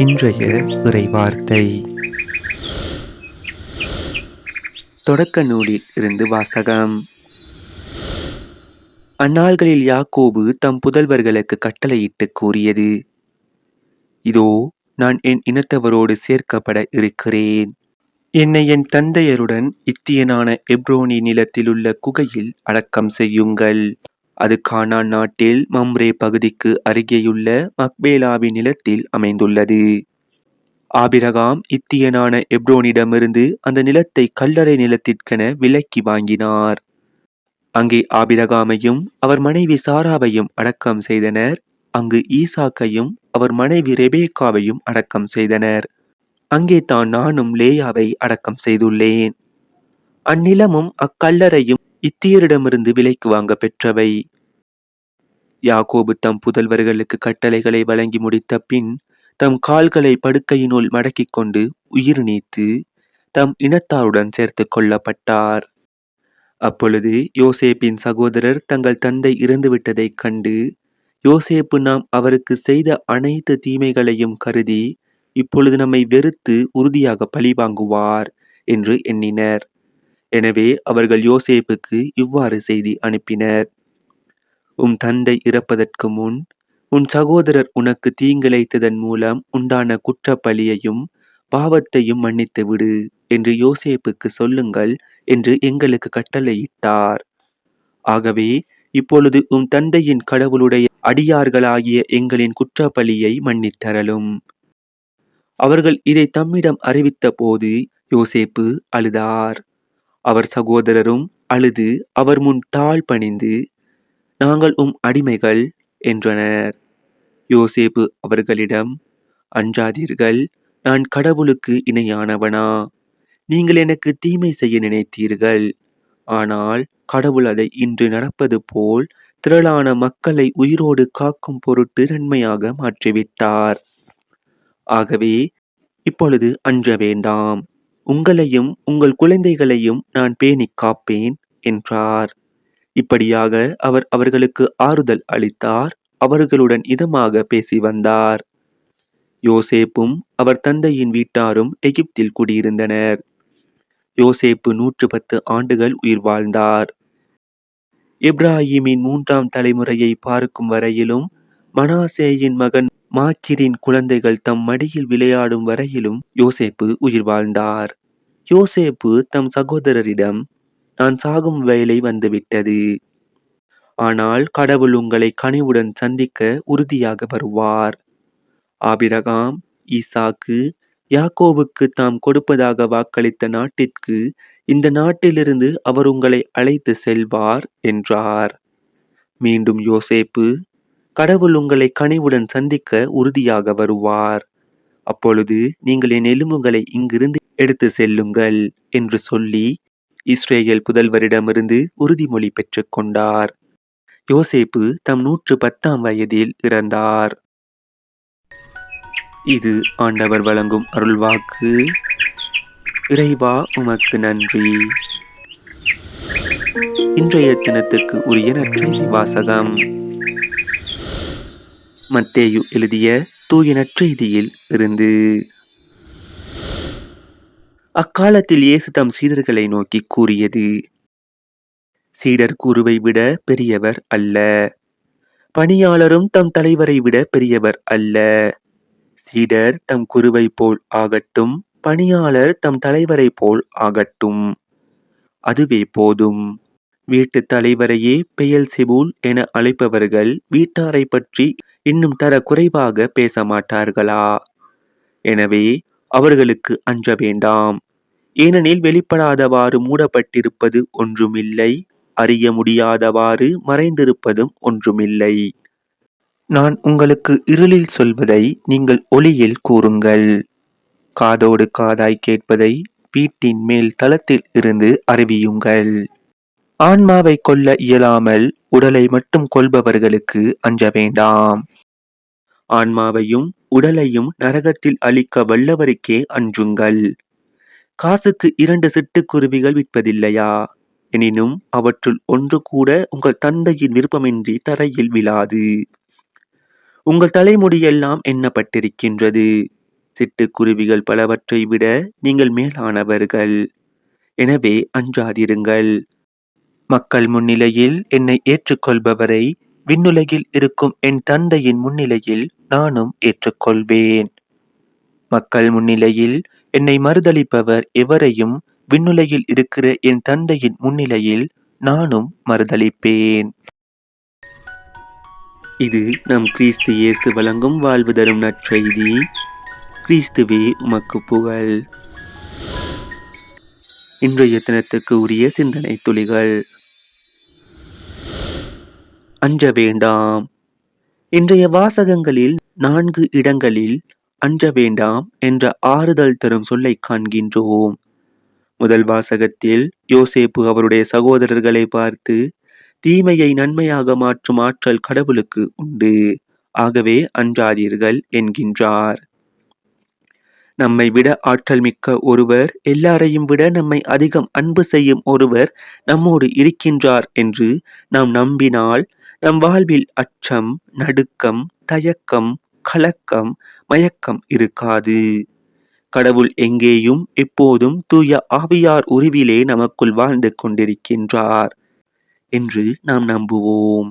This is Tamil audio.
இன்றைய இறைவார்த்தை தொடக்க நூலில் இருந்து வாசகம். அந்நாள்களில் யாக்கோபு தம் புதல்வர்களுக்கு கட்டளையிட்டு கூறியது: இதோ, நான் என் இனத்தவரோடு சேர்க்கப்பட இருக்கிறேன். என்னை என் தந்தையருடன் இத்தியனான எப்ரோனி நிலத்திலுள்ள குகையில் அடக்கம் செய்யுங்கள். அது கானான் நாட்டில் மம்ரே பகுதிக்கு அருகேயுள்ள மக்பேலாவின் நிலத்தில் அமைந்துள்ளது. ஆபிரகாம் இத்தியனான எப்ரோனிடமிருந்து அந்த நிலத்தை கல்லறை நிலத்திற்கென விலைக்கு வாங்கினார். அங்கே ஆபிரகாமையும் அவர் மனைவி சாராவையும் அடக்கம் செய்தனர். அங்கு ஈசாக்கையும் அவர் மனைவி ரெபேக்காவையும் அடக்கம் செய்தனர். அங்கே தான் நானும் லேயாவை அடக்கம் செய்துள்ளேன். அந்நிலமும் அக்கல்லறையும் இத்தியரிடமிருந்து விலைக்கு வாங்க பெற்றவை. யாக்கோபு தம் புதல்வர்களுக்கு கட்டளைகளை வழங்கி முடித்த பின் தம் கால்களை படுக்கையினுள் மடக்கிக் கொண்டு உயிர் நீத்து தம் இனத்தாருடன் சேர்த்து கொள்ளப்பட்டார். அப்பொழுது யோசேப்பின் சகோதரர் தங்கள் தந்தை இறந்துவிட்டதைக் கண்டு, யோசேப்பு நாம் அவருக்கு செய்த அனைத்து தீமைகளையும் கருதி இப்பொழுது நம்மை வெறுத்து உறுதியாக பழிவாங்குவார் என்று எண்ணினர். எனவே அவர்கள் யோசேப்புக்கு இவ்வாறு செய்தி அனுப்பினர்: உம் தந்தை இறப்பதற்கு முன் உன் சகோதரர் உனக்கு தீங்கிழைத்ததன் மூலம் உண்டான குற்றப்பழியையும் பாவத்தையும் மன்னித்து விடு என்று யோசேப்புக்கு சொல்லுங்கள் என்று எங்களுக்கு கட்டளையிட்டார். ஆகவே இப்பொழுது உம் தந்தையின் கடவுளுடைய அடியார்களாகிய எங்களின் குற்றப்பழியை மன்னித்தரலும். அவர்கள் இதை தம்மிடம் அறிவித்த போது யோசேப்பு அழுதார். அவர் சகோதரரும் அழுது அவர் முன் தாழ் பணிந்து, நாங்கள் உம் அடிமைகள் என்றனர். யோசேப்பு அவர்களிடம், அஞ்சாதீர்கள், நான் கடவுளுக்கு இணையானவனா? நீங்கள் எனக்கு தீமை செய்ய நினைத்தீர்கள். ஆனால் கடவுள் அதை இன்று நடப்பது போல் திரளான மக்களை உயிரோடு காக்கும் பொருட்டு நன்மையாக மாற்றிவிட்டார். ஆகவே இப்பொழுது அஞ்ச வேண்டாம். உங்களையும் உங்கள் குழந்தைகளையும் நான் பேணிக் காப்பேன் என்றார். இப்படியாக அவர் அவர்களுக்கு ஆறுதல் அளித்தார். அவர்களுடன் இதமாக பேசி வந்தார். யோசேப்பும் அவர் தந்தையின் வீட்டாரும் எகிப்தில் குடியிருந்தனர். யோசேப்பு 110 ஆண்டுகள் உயிர் வாழ்ந்தார். எப்ராஹிமின் 3ஆம் தலைமுறையை பார்க்கும் வரையிலும், மனாசேயின் மகன் மாக்கிரின் குழந்தைகள் தம் மடியில் விளையாடும் வரையிலும் யோசேப்பு உயிர் வாழ்ந்தார். யோசேப்பு தம் சகோதரரிடம், நான் சாகும் வேளை வந்துவிட்டது. ஆனால் கடவுள் உங்களை கனிவுடன் சந்திக்க உறுதியாக வருவார். ஆபிரகாம், ஈசாக்கு, யாக்கோபுக்கு தாம் கொடுப்பதாக வாக்களித்த நாட்டிற்கு இந்த நாட்டிலிருந்து அவர் உங்களை அழைத்து செல்வார் என்றார். மீண்டும் யோசேப்பு, கடவுள் உங்களை கனிவுடன் சந்திக்க உறுதியாக வருவார். அப்பொழுது நீங்கள் என் எலும்புகளை இங்கிருந்து எடுத்து செல்லுங்கள் என்று சொல்லி இஸ்ரேல் புதல்வரிடமிருந்து உறுதிமொழி பெற்றுக் கொண்டார். யோசேப்பு தம் 110ஆம் வயதில் இறந்தார். இது ஆண்டவர் வழங்கும் அருள்வாக்கு. இறைவா, உமக்கு நன்றி. இன்றைய தினத்துக்கு உரிய நற்செய்தி வாசகம். மத்தேயு எழுதிய தூய நற்செய்தியில் இருந்து. அக்காலத்தில் இயேசு தம் சீடர்களை நோக்கி கூறியது: சீடர் குருவை விட பெரியவர் அல்ல, பணியாளரும் தம் தலைவரை விட பெரியவர் அல்ல. சீடர் தம் குருவை போல் ஆகட்டும், பணியாளர் தம் தலைவரை போல் ஆகட்டும். அதுவே போதும். வீட்டு தலைவரையே பெயல்செபூல் என அழைப்பவர்கள் வீட்டாரை பற்றி இன்னும் தர குறைவாக பேச மாட்டார்களா? எனவே அவர்களுக்கு அஞ்ச வேண்டாம். ஏனெனில் வெளிப்படாதவாறு மூடப்பட்டிருப்பது ஒன்றுமில்லை, அறிய முடியாதவாறு மறைந்திருப்பதும் ஒன்றுமில்லை. நான் உங்களுக்கு இருளில் சொல்வதை நீங்கள் ஒளியில் கூறுங்கள். காதோடு காதாய் கேட்பதை வீட்டின் மேல் தளத்தில் இருந்து அறிவியுங்கள். ஆன்மாவை கொல்ல இயலாமல் உடலை மட்டும் கொல்பவர்களுக்கு அஞ்ச வேண்டாம். ஆன்மாவையும் உடலையும் நரகத்தில் அழிக்க வல்லவருக்கே அஞ்சுங்கள். காசுக்கு 2 சிட்டுக்குருவிகள் விற்பதில்லையா? எனினும் அவற்றுள் ஒன்று கூட உங்கள் தந்தையின் விருப்பமின்றி தரையில் விழாது. உங்கள் தலைமுடியெல்லாம் எண்ணப்பட்டிருக்கின்றது. சிட்டுக்குருவிகள் பலவற்றை விட நீங்கள் மேலானவர்கள். எனவே அஞ்சாதிருங்கள். மக்கள் முன்னிலையில் என்னை ஏற்றுக்கொள்பவரை விண்ணுலகில் இருக்கும் என் தந்தையின் முன்னிலையில் நானும் ஏற்றுக்கொள்வேன். மக்கள் முன்னிலையில் என்னை மறுதலிப்பவர் எவரையும் விண்ணுலகில் இருக்கிற என் தந்தையின் முன்னிலையில் நானும் மறுதலிப்பேன். இது நம் கிறிஸ்து இயேசு வழங்கும் வாழ்வு தரும் நற்செய்தி. கிறிஸ்துவே உமக்கு புகழ். இன்றைய தினத்துக்கு உரிய சிந்தனை துளிகள். அஞ்ச வேண்டாம். இன்றைய வாசகங்களில் 4 இடங்களில் அஞ்ச வேண்டாம் என்ற ஆறுதல் தரும் சொல்லை காண்கின்றோம். முதல் வாசகத்தில் யோசேப்பு அவருடைய சகோதரர்களை பார்த்து, தீமையை நன்மையாக மாற்றும் ஆற்றல் கடவுளுக்கு உண்டு, ஆகவே அஞ்சாதீர்கள் என்கின்றார். நம்மை விட ஆற்றல் மிக்க ஒருவர், எல்லாரையும் விட நம்மை அதிகம் அன்பு செய்யும் ஒருவர் நம்மோடு இருக்கின்றார் என்று நாம் நம்பினால் நம் வாழ்வில் அச்சம், நடுக்கம், தயக்கம், கலக்கம், மயக்கம் இருக்காது. கடவுள் எங்கேயும் எப்போதும் தூய ஆவியார் உருவிலே நமக்குள் வாழ்ந்து கொண்டிருக்கின்றார் என்று நாம் நம்புவோம்.